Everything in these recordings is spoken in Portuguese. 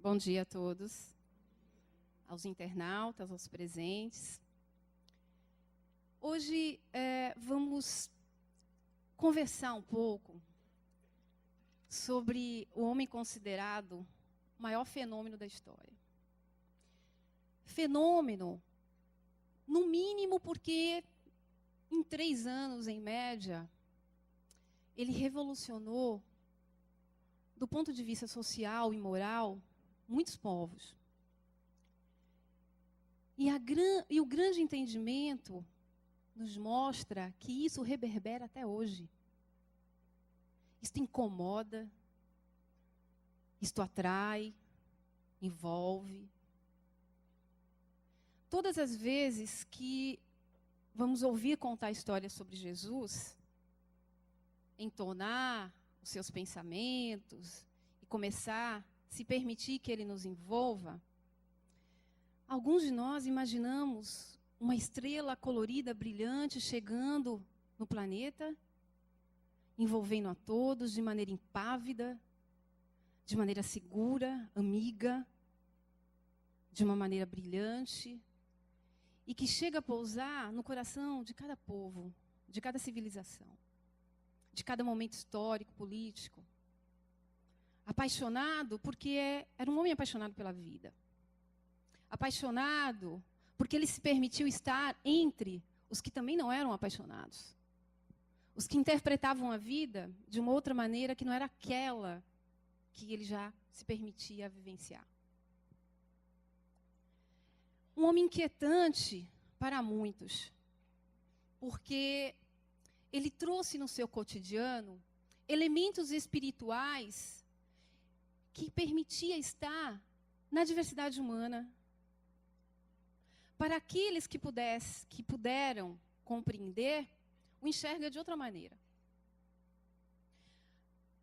Bom dia a todos, aos internautas, aos presentes. Hoje vamos conversar um pouco sobre o homem considerado o maior fenômeno da história. Fenômeno, no mínimo porque em 3 anos, em média, ele revolucionou, do ponto de vista social e moral, muitos povos. E o grande entendimento nos mostra que isso reverbera até hoje. Isto incomoda, isto atrai, envolve. Todas as vezes que vamos ouvir contar histórias sobre Jesus, entonar os seus pensamentos e começar a se permitir que ele nos envolva, alguns de nós imaginamos uma estrela colorida, brilhante, chegando no planeta, envolvendo a todos de maneira impávida, de maneira segura, amiga, de uma maneira brilhante, e que chega a pousar no coração de cada povo, de cada civilização, de cada momento histórico, político. Apaixonado porque era um homem apaixonado pela vida. Apaixonado porque ele se permitiu estar entre os que também não eram apaixonados. Os que interpretavam a vida de uma outra maneira que não era aquela que ele já se permitia vivenciar. Um homem inquietante para muitos, porque ele trouxe no seu cotidiano elementos espirituais que permitia estar na diversidade humana. Para aqueles que puderam compreender, o enxerga de outra maneira.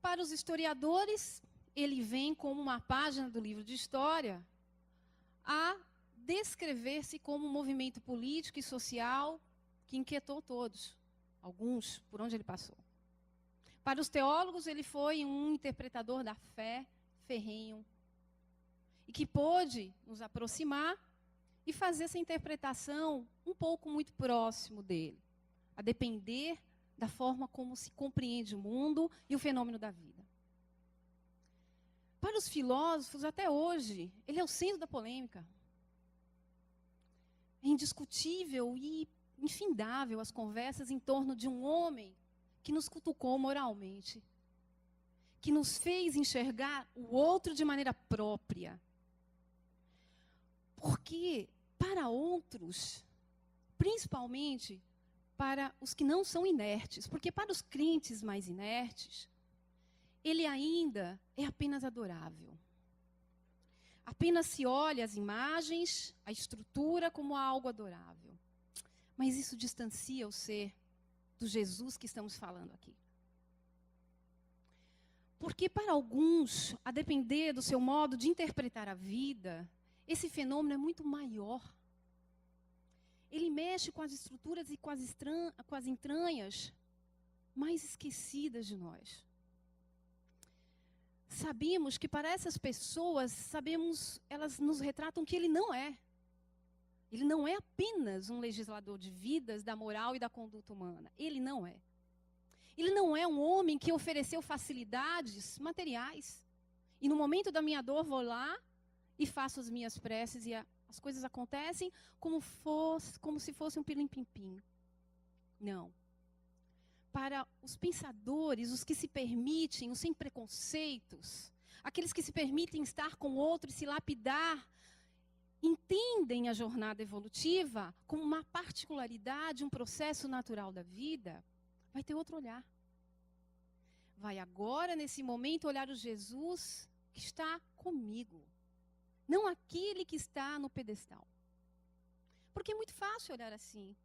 Para os historiadores, ele vem como uma página do livro de história a descrever-se como um movimento político e social que inquietou todos, alguns, por onde ele passou. Para os teólogos, ele foi um interpretador da fé ferrenho e que pôde nos aproximar e fazer essa interpretação um pouco muito próximo dele, a depender da forma como se compreende o mundo e o fenômeno da vida. Para os filósofos, até hoje, ele é o centro da polêmica. É indiscutível e infindável as conversas em torno de um homem que nos cutucou moralmente, que nos fez enxergar o outro de maneira própria. Porque para outros, principalmente para os que não são inertes, porque para os crentes mais inertes, ele ainda é apenas adorável. Apenas se olha as imagens, a estrutura como algo adorável. Mas isso distancia o ser do Jesus que estamos falando aqui. Porque para alguns, a depender do seu modo de interpretar a vida, esse fenômeno é muito maior. Ele mexe com as estruturas e com as entranhas mais esquecidas de nós. Sabemos que para essas pessoas, elas nos retratam que ele não é. Ele não é apenas um legislador de vidas, da moral e da conduta humana. Ele não é. Ele não é um homem que ofereceu facilidades materiais. E no momento da minha dor, vou lá e faço as minhas preces e as coisas acontecem como se fosse um pilim-pim-pim. Não. Para os pensadores, os que se permitem, os sem preconceitos, aqueles que se permitem estar com o outro e se lapidar, entendem a jornada evolutiva como uma particularidade, um processo natural da vida, vai ter outro olhar. Vai agora, nesse momento, olhar o Jesus que está comigo. Não aquele que está no pedestal. Porque é muito fácil olhar assim.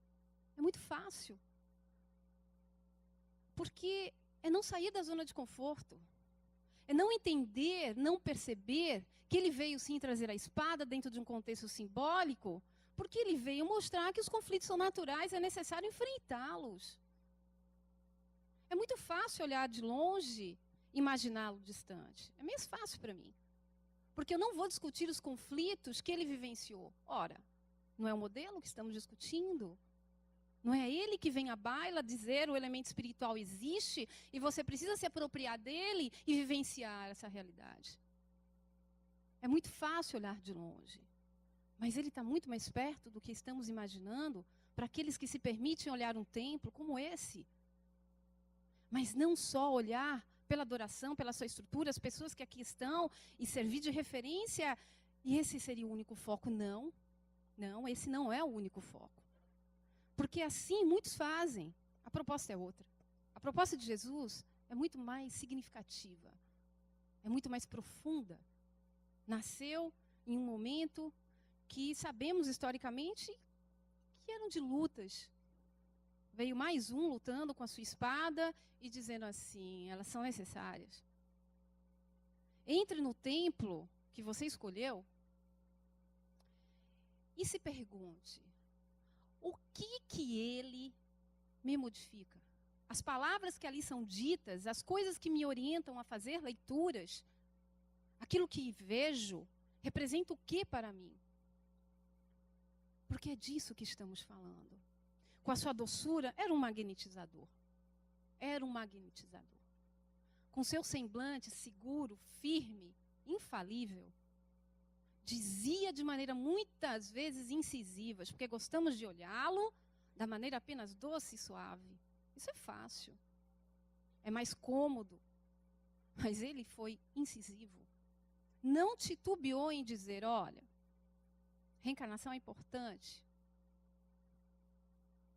É muito fácil. Porque é não sair da zona de conforto. É não entender, não perceber que ele veio sim trazer a espada dentro de um contexto simbólico, porque ele veio mostrar que os conflitos são naturais, é necessário enfrentá-los. É muito fácil olhar de longe, imaginá-lo distante. É mais fácil para mim. Porque eu não vou discutir os conflitos que ele vivenciou. Ora, não é o modelo que estamos discutindo? Não é ele que vem à baila dizer o elemento espiritual existe e você precisa se apropriar dele e vivenciar essa realidade. É muito fácil olhar de longe, mas ele está muito mais perto do que estamos imaginando para aqueles que se permitem olhar um templo como esse. Mas não só olhar pela adoração, pela sua estrutura, as pessoas que aqui estão e servir de referência, e esse seria o único foco. Não, esse não é o único foco. Porque assim muitos fazem. A proposta é outra. A proposta de Jesus é muito mais significativa. É muito mais profunda. Nasceu em um momento que sabemos historicamente que eram de lutas. Veio mais um lutando com a sua espada e dizendo assim, elas são necessárias. Entre no templo que você escolheu e se pergunte, o que ele me modifica? As palavras que ali são ditas, as coisas que me orientam a fazer leituras, aquilo que vejo, representa o que para mim? Porque é disso que estamos falando. Com a sua doçura, era um magnetizador. Era um magnetizador. Com seu semblante seguro, firme, infalível, dizia de maneira muitas vezes incisiva, porque gostamos de olhá-lo da maneira apenas doce e suave. Isso é fácil. É mais cômodo. Mas ele foi incisivo. Não titubeou em dizer, olha, reencarnação é importante.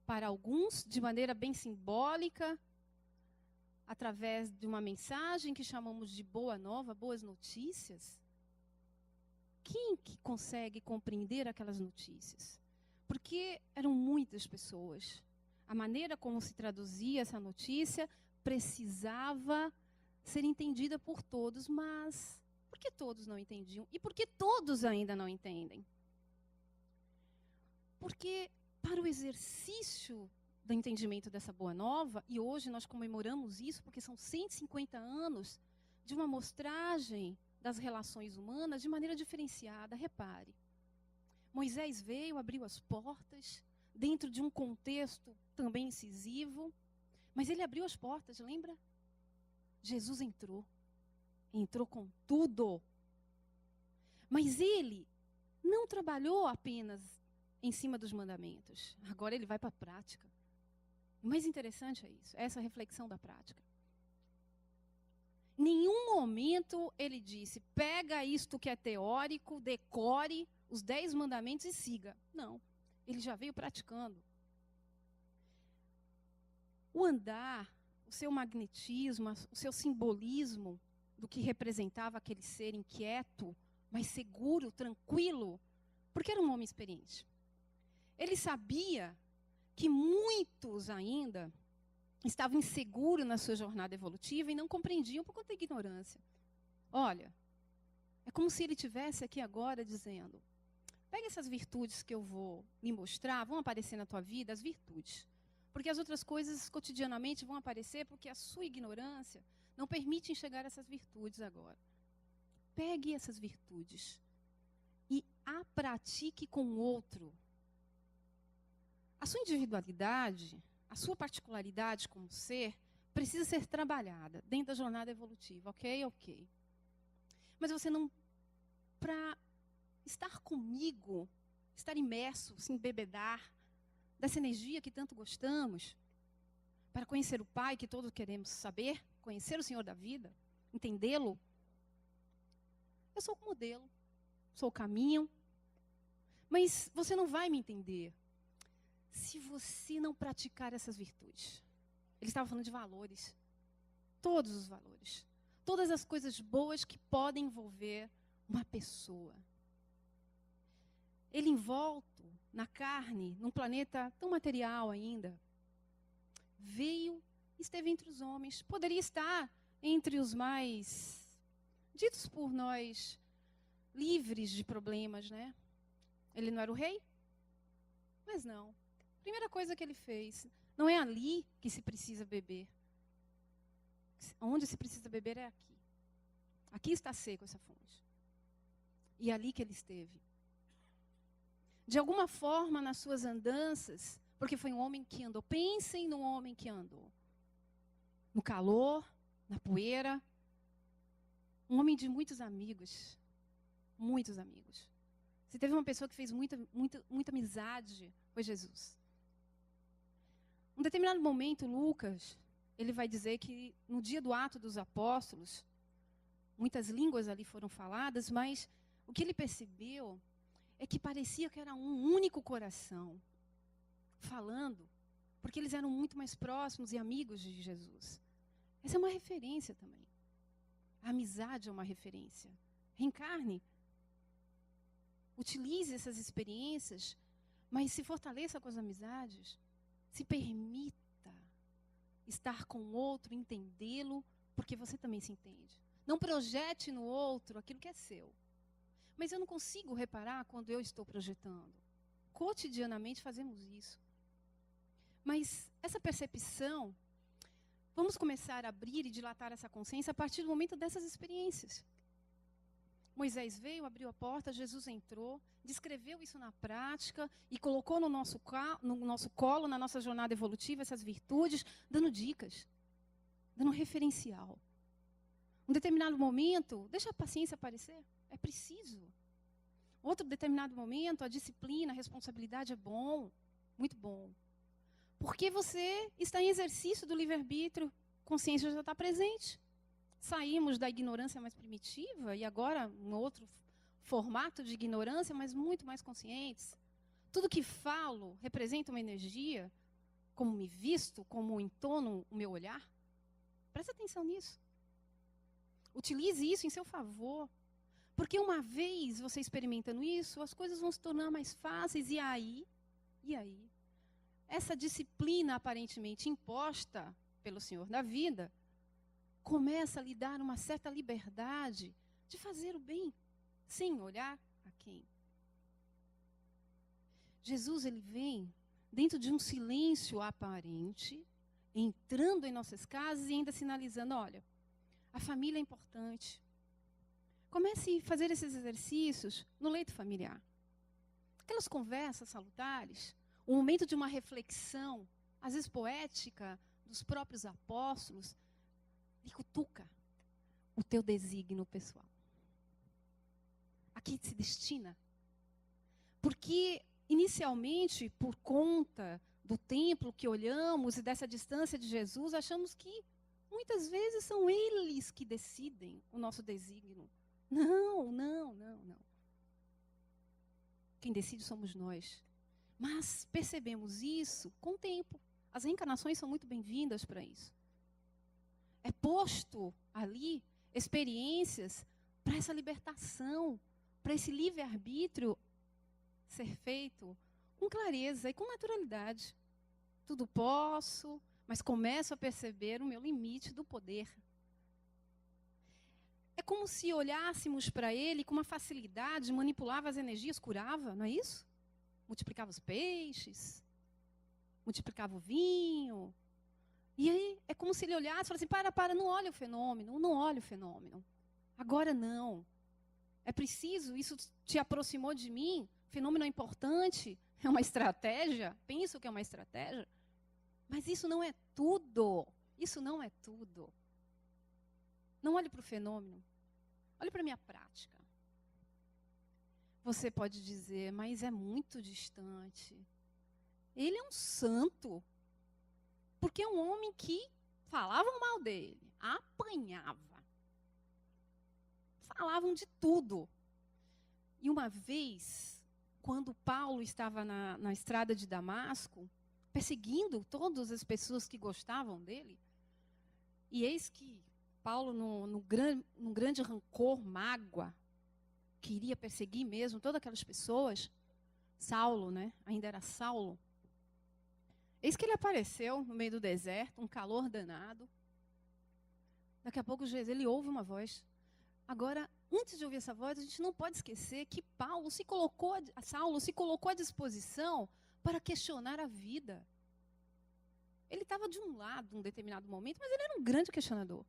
Para alguns, de maneira bem simbólica, através de uma mensagem que chamamos de boa nova, boas notícias. Quem que consegue compreender aquelas notícias? Porque eram muitas pessoas. A maneira como se traduzia essa notícia precisava ser entendida por todos, mas por que todos não entendiam? E por que todos ainda não entendem? Porque para o exercício do entendimento dessa boa nova, e hoje nós comemoramos isso porque são 150 anos de uma amostragem das relações humanas de maneira diferenciada. Repare, Moisés veio, abriu as portas, dentro de um contexto também incisivo, mas ele abriu as portas, lembra? Jesus entrou com tudo. Mas ele não trabalhou apenas em cima dos mandamentos, agora ele vai para a prática. O mais interessante é isso, essa reflexão da prática. Em nenhum momento ele disse, pega isto que é teórico, decore os 10 mandamentos e siga. Não, ele já veio praticando. O andar, o seu magnetismo, o seu simbolismo do que representava aquele ser inquieto, mas seguro, tranquilo, porque era um homem experiente. Ele sabia que muitos ainda estavam inseguros na sua jornada evolutiva e não compreendiam por conta da ignorância. Olha, é como se ele estivesse aqui agora dizendo, pega essas virtudes que eu vou lhe mostrar, vão aparecer na tua vida, as virtudes. Porque as outras coisas cotidianamente vão aparecer porque a sua ignorância não permite enxergar essas virtudes agora. Pegue essas virtudes e a pratique com o outro. A sua individualidade, a sua particularidade como ser, precisa ser trabalhada dentro da jornada evolutiva, ok? Ok. Mas você não, para estar comigo, estar imerso, se embebedar dessa energia que tanto gostamos, para conhecer o Pai que todos queremos saber, conhecer o Senhor da vida, entendê-lo, eu sou o modelo, sou o caminho, mas você não vai me entender se você não praticar essas virtudes. Ele estava falando de valores. Todos os valores. Todas as coisas boas que podem envolver uma pessoa. Ele envolto na carne, num planeta tão material ainda, veio, esteve entre os homens. Poderia estar entre os mais, ditos por nós, livres de problemas, né? Ele não era o rei? Mas não. Primeira coisa que ele fez, não é ali que se precisa beber. Onde se precisa beber é aqui. Aqui está seco essa fonte. E é ali que ele esteve. De alguma forma, nas suas andanças, porque foi um homem que andou. Pensem num homem que andou. No calor, na poeira. Um homem de muitos amigos. Muitos amigos. Se teve uma pessoa que fez muita amizade, foi Jesus. Um determinado momento, Lucas, ele vai dizer que no dia do ato dos apóstolos, muitas línguas ali foram faladas, mas o que ele percebeu é que parecia que era um único coração falando, porque eles eram muito mais próximos e amigos de Jesus. Essa é uma referência também. A amizade é uma referência. Reencarne. Utilize essas experiências, mas se fortaleça com as amizades. Se permita estar com o outro, entendê-lo, porque você também se entende. Não projete no outro aquilo que é seu. Mas eu não consigo reparar quando eu estou projetando. Cotidianamente fazemos isso. Mas essa percepção, vamos começar a abrir e dilatar essa consciência a partir do momento dessas experiências. Moisés veio, abriu a porta, Jesus entrou, descreveu isso na prática e colocou no nosso colo, na nossa jornada evolutiva, essas virtudes, dando dicas, dando referencial. Um determinado momento, deixa a paciência aparecer, é preciso. Outro determinado momento, a disciplina, a responsabilidade é bom, muito bom. Porque você está em exercício do livre-arbítrio, consciência já está presente. Saímos da ignorância mais primitiva e agora um outro formato de ignorância, mas muito mais conscientes. Tudo que falo representa uma energia, como me visto, como entono o meu olhar. Presta atenção nisso. Utilize isso em seu favor. Porque uma vez você experimentando isso, as coisas vão se tornar mais fáceis. E aí? Essa disciplina aparentemente imposta pelo Senhor da vida começa a lhe dar uma certa liberdade de fazer o bem, sem olhar a quem. Jesus, ele vem dentro de um silêncio aparente, entrando em nossas casas e ainda sinalizando, olha, a família é importante. Comece a fazer esses exercícios no leito familiar. Aquelas conversas salutares, o momento de uma reflexão, às vezes poética, dos próprios apóstolos, lhe cutuca o teu desígnio pessoal. A quem se destina? Porque, inicialmente, por conta do templo que olhamos e dessa distância de Jesus, achamos que muitas vezes são eles que decidem o nosso desígnio. Não. Quem decide somos nós. Mas percebemos isso com o tempo. As reencarnações são muito bem-vindas para isso. É posto ali experiências para essa libertação, para esse livre-arbítrio ser feito com clareza e com naturalidade. Tudo posso, mas começo a perceber o meu limite do poder. É como se olhássemos para ele com uma facilidade, manipulava as energias, curava, não é isso? Multiplicava os peixes, multiplicava o vinho. E aí é como se ele olhasse e falasse assim, não olha o fenômeno. Agora não. É preciso, isso te aproximou de mim, o fenômeno é importante, é uma estratégia, penso que é uma estratégia. Mas isso não é tudo. Não olhe para o fenômeno, olhe para a minha prática. Você pode dizer, mas é muito distante. Ele é um santo. Porque é um homem que falavam mal dele, apanhava. Falavam de tudo. E uma vez, quando Paulo estava na estrada de Damasco, perseguindo todas as pessoas que gostavam dele, e eis que Paulo, num grande rancor, mágoa, queria perseguir mesmo todas aquelas pessoas, Saulo, né? Ainda era Saulo. Eis que ele apareceu no meio do deserto, um calor danado. Daqui a pouco ele ouve uma voz. Agora, antes de ouvir essa voz, a gente não pode esquecer que Saulo se colocou à disposição para questionar a vida. Ele estava de um lado, em um determinado momento, mas ele era um grande questionador.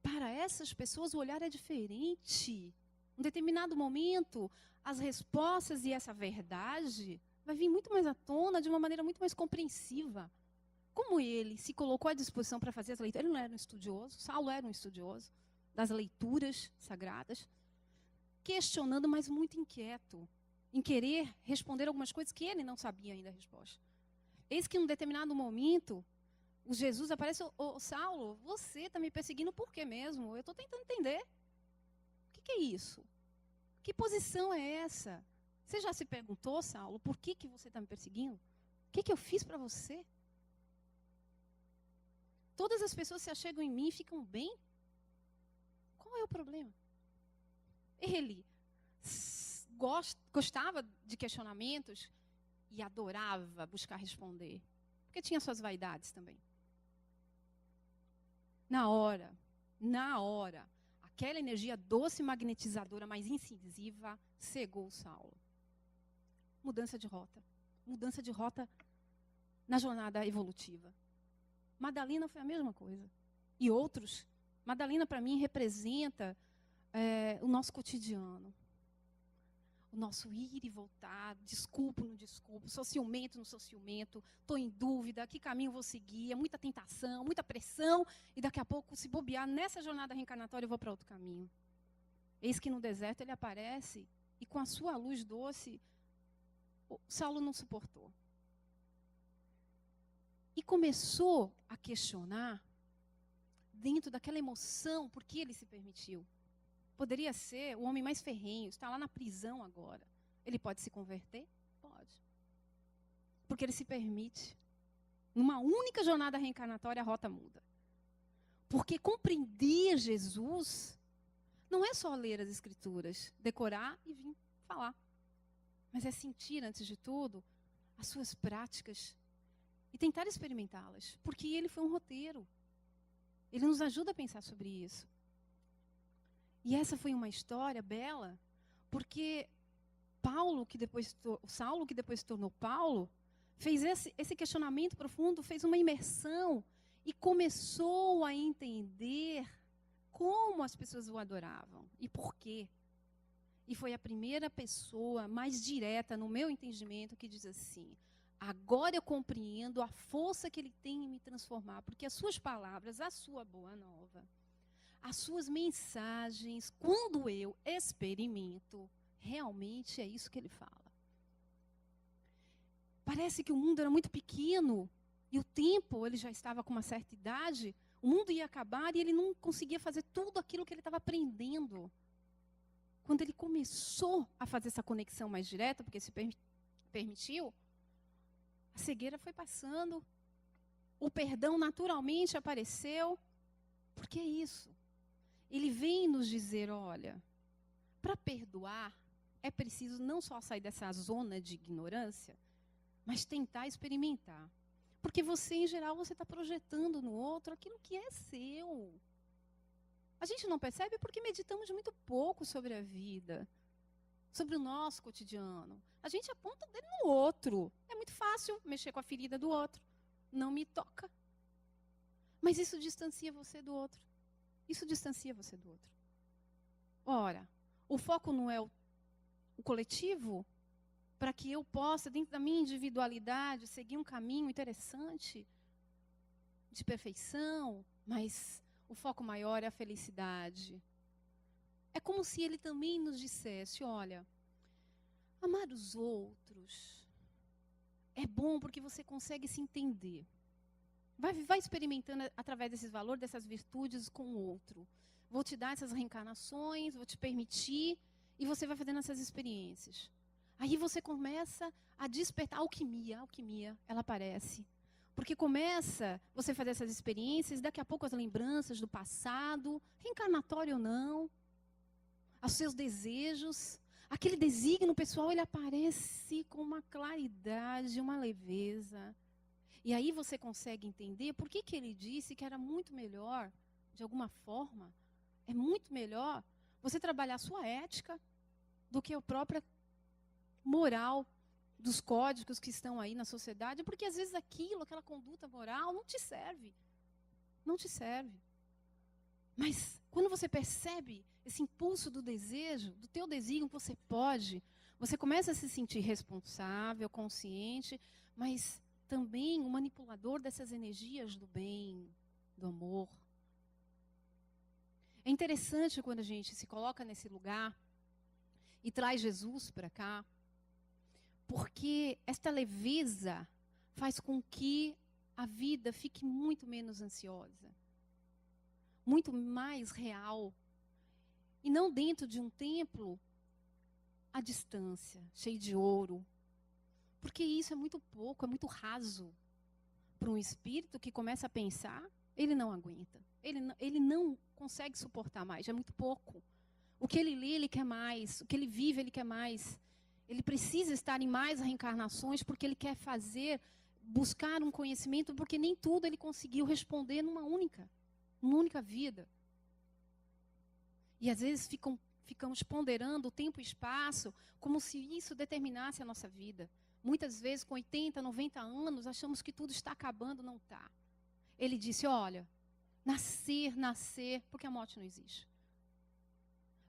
Para essas pessoas, o olhar é diferente. Um determinado momento, as respostas e essa verdade vai vir muito mais à tona de uma maneira muito mais compreensiva. Como ele se colocou à disposição para fazer as leituras, ele não era um estudioso, Saulo era um estudioso das leituras sagradas, questionando, mas muito inquieto, em querer responder algumas coisas que ele não sabia ainda a resposta. Eis que em um determinado momento, o Jesus aparece, Saulo, você está me perseguindo por quê mesmo? Eu estou tentando entender. O que é isso? Que posição é essa? Você já se perguntou, Saulo, por que você está me perseguindo? O que eu fiz para você? Todas as pessoas se achegam em mim e ficam bem? Qual é o problema? Ele gostava de questionamentos e adorava buscar responder, porque tinha suas vaidades também. Na hora, aquela energia doce magnetizadora, mas incisiva, cegou Saulo. Mudança de rota na jornada evolutiva. Madalena foi a mesma coisa. E outros. Madalena, para mim, representa o nosso cotidiano. O nosso ir e voltar, desculpo, não desculpo, sou ciumento, não sou ciumento, estou em dúvida, que caminho vou seguir, é muita tentação, muita pressão, e daqui a pouco, se bobear nessa jornada reencarnatória, eu vou para outro caminho. Eis que no deserto ele aparece, e com a sua luz doce, Saulo não suportou. E começou a questionar, dentro daquela emoção, por que ele se permitiu. Poderia ser o homem mais ferrenho, está lá na prisão agora. Ele pode se converter? Pode. Porque ele se permite. Numa única jornada reencarnatória, a rota muda. Porque compreender Jesus não é só ler as Escrituras, decorar e vir falar. Mas é sentir, antes de tudo, as suas práticas e tentar experimentá-las. Porque ele foi um roteiro. Ele nos ajuda a pensar sobre isso. E essa foi uma história bela, porque Saulo, que depois se tornou Paulo, fez esse questionamento profundo, fez uma imersão e começou a entender como as pessoas o adoravam e por quê. E foi a primeira pessoa mais direta, no meu entendimento, que diz assim: agora eu compreendo a força que ele tem em me transformar, porque as suas palavras, a sua boa nova, as suas mensagens, quando eu experimento, realmente é isso que ele fala. Parece que o mundo era muito pequeno e o tempo, ele já estava com uma certa idade, o mundo ia acabar e ele não conseguia fazer tudo aquilo que ele estava aprendendo. Quando ele começou a fazer essa conexão mais direta, porque se permitiu, a cegueira foi passando, o perdão naturalmente apareceu. Por que isso? Ele vem nos dizer, olha, para perdoar é preciso não só sair dessa zona de ignorância, mas tentar experimentar. Porque você, em geral, você está projetando no outro aquilo que é seu. A gente não percebe porque meditamos muito pouco sobre a vida, sobre o nosso cotidiano. A gente aponta o dedo no outro. É muito fácil mexer com a ferida do outro. Não me toca. Mas isso distancia você do outro. Isso distancia você do outro. Ora, o foco não é o coletivo, para que eu possa, dentro da minha individualidade, seguir um caminho interessante de perfeição, mas o foco maior é a felicidade. É como se ele também nos dissesse, olha, amar os outros é bom porque você consegue se entender. Vai experimentando através desses valores, dessas virtudes com o outro. Vou te dar essas reencarnações, vou te permitir, e você vai fazendo essas experiências. Aí você começa a despertar a alquimia, ela aparece. Porque começa você a fazer essas experiências, daqui a pouco as lembranças do passado, reencarnatório ou não, os seus desejos, aquele desígnio pessoal, ele aparece com uma claridade, uma leveza. E aí você consegue entender por que ele disse que era muito melhor, de alguma forma, é muito melhor você trabalhar a sua ética do que a própria moral dos códigos que estão aí na sociedade, porque às vezes aquela conduta moral não te serve. Não te serve. Mas Quando você percebe esse impulso do desejo, do teu desígnio que você pode, você começa a se sentir responsável, consciente, mas também um manipulador dessas energias do bem, do amor. É interessante quando a gente se coloca nesse lugar e traz Jesus para cá, porque esta leveza faz com que a vida fique muito menos ansiosa, muito mais real, e não dentro de um templo à distância, cheio de ouro, porque isso é muito pouco, é muito raso para um espírito que começa a pensar. Ele não aguenta, ele não consegue suportar mais, é muito pouco. O que ele lê, ele quer mais, o que ele vive, ele quer mais. Ele precisa estar em mais reencarnações porque ele quer buscar um conhecimento, porque nem tudo ele conseguiu responder numa única vida. E às vezes ficamos ponderando o tempo e espaço como se isso determinasse a nossa vida. Muitas vezes, com 80, 90 anos, achamos que tudo está acabando, não está. Ele disse, olha, nascer, porque a morte não existe.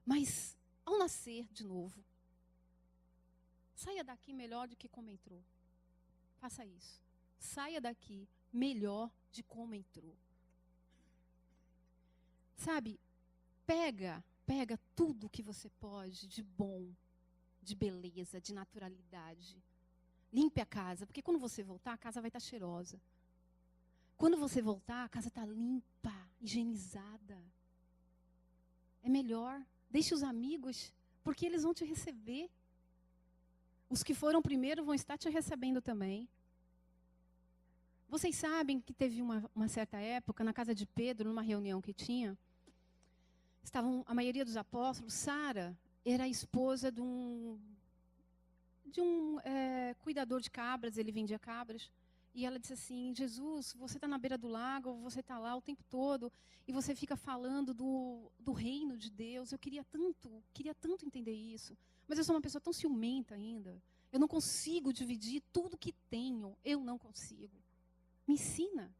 Mas, ao nascer de novo, saia daqui melhor do que como entrou. Faça isso. Saia daqui melhor de como entrou. Sabe, pega tudo que você pode de bom, de beleza, de naturalidade. Limpe a casa, porque quando você voltar, a casa vai estar cheirosa. Quando você voltar, a casa está limpa, higienizada. É melhor. Deixe os amigos, porque eles vão te receber. Os que foram primeiro vão estar te recebendo também. Vocês sabem que teve uma certa época, na casa de Pedro, numa reunião que tinha, estavam a maioria dos apóstolos. Sara era a esposa de um cuidador de cabras, ele vendia cabras. E ela disse assim, Jesus, você está na beira do lago, você está lá o tempo todo, e você fica falando do reino de Deus. Eu queria tanto entender isso. Mas eu sou uma pessoa tão ciumenta ainda. Eu não consigo dividir tudo que tenho. Eu não consigo. Me ensina.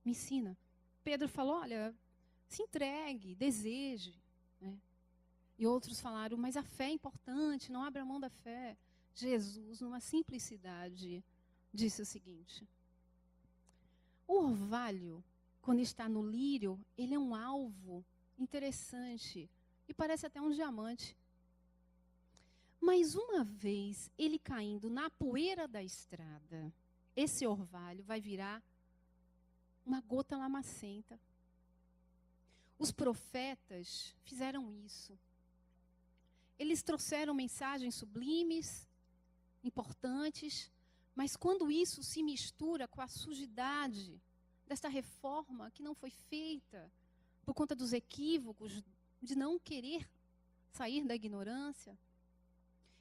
Me ensina. Pedro falou, olha, se entregue, deseje. Né? E outros falaram, mas a fé é importante, não abra mão da fé. Jesus, numa simplicidade, disse o seguinte: o orvalho, quando está no lírio, ele é um alvo interessante e parece até um diamante. Mas uma vez ele caindo na poeira da estrada, esse orvalho vai virar uma gota lamacenta. Os profetas fizeram isso. Eles trouxeram mensagens sublimes, importantes, mas quando isso se mistura com a sujidade desta reforma que não foi feita por conta dos equívocos, de não querer sair da ignorância,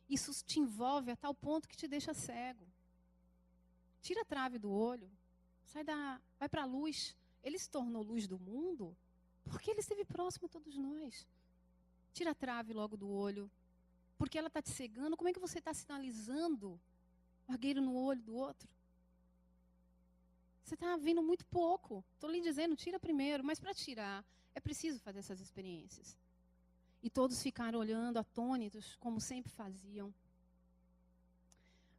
isso te envolve a tal ponto que te deixa cego. Tira a trave do olho, vai para a luz. Ele se tornou luz do mundo porque ele esteve próximo a todos nós. Tira a trave logo do olho, porque ela está te cegando. Como é que você está sinalizando argueiro no olho do outro? Você está vendo muito pouco. Estou lhe dizendo, tira primeiro. Mas para tirar, é preciso fazer essas experiências. E todos ficaram olhando atônitos, como sempre faziam.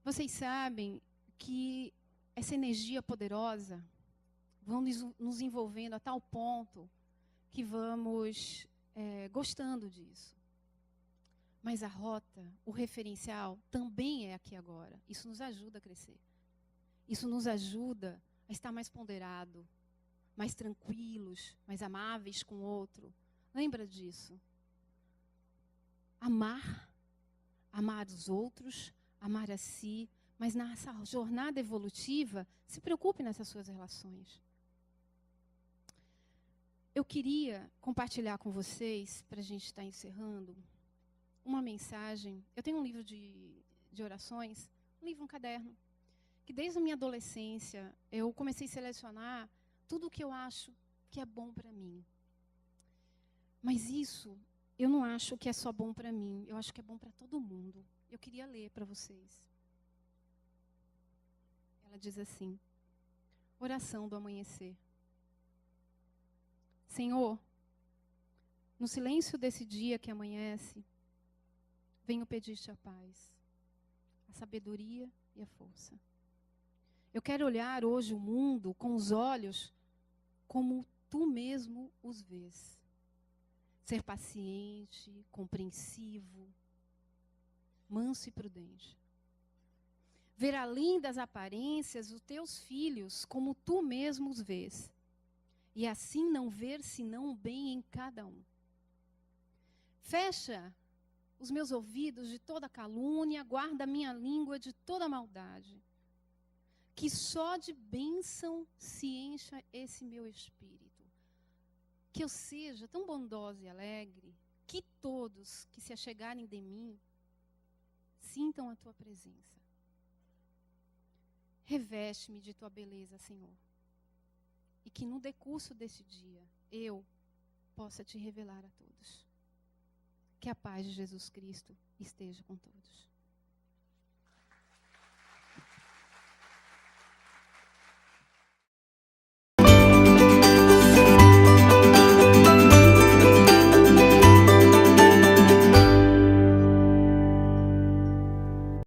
Vocês sabem que essa energia poderosa vão nos envolvendo a tal ponto que vamos gostando disso. Mas a rota, o referencial, também é aqui agora. Isso nos ajuda a crescer. Isso nos ajuda a estar mais ponderado, mais tranquilos, mais amáveis com o outro. Lembra disso? Amar os outros, amar a si, mas nessa jornada evolutiva, se preocupe nessas suas relações. Eu queria compartilhar com vocês, para a gente estar encerrando, uma mensagem. Eu tenho um livro de orações, um caderno, que desde a minha adolescência eu comecei a selecionar tudo o que eu acho que é bom para mim. Mas isso, eu não acho que é só bom para mim, eu acho que é bom para todo mundo. Eu queria ler para vocês. Ela diz assim: oração do amanhecer. Senhor, No silêncio desse dia que amanhece, venho pedir-te a paz, a sabedoria e a força. Eu quero olhar hoje o mundo com os olhos como tu mesmo os vês. Ser paciente, compreensivo, manso e prudente. Ver além das aparências os teus filhos como tu mesmo os vês. E assim não ver senão o bem em cada um. Fecha os meus ouvidos de toda calúnia, guarda a minha língua de toda maldade. Que só de bênção se encha esse meu espírito. Que eu seja tão bondosa e alegre, que todos que se achegarem de mim sintam a tua presença. Reveste-me de tua beleza, Senhor. E que no decurso deste dia eu possa te revelar a todos. Que a paz de Jesus Cristo esteja com todos.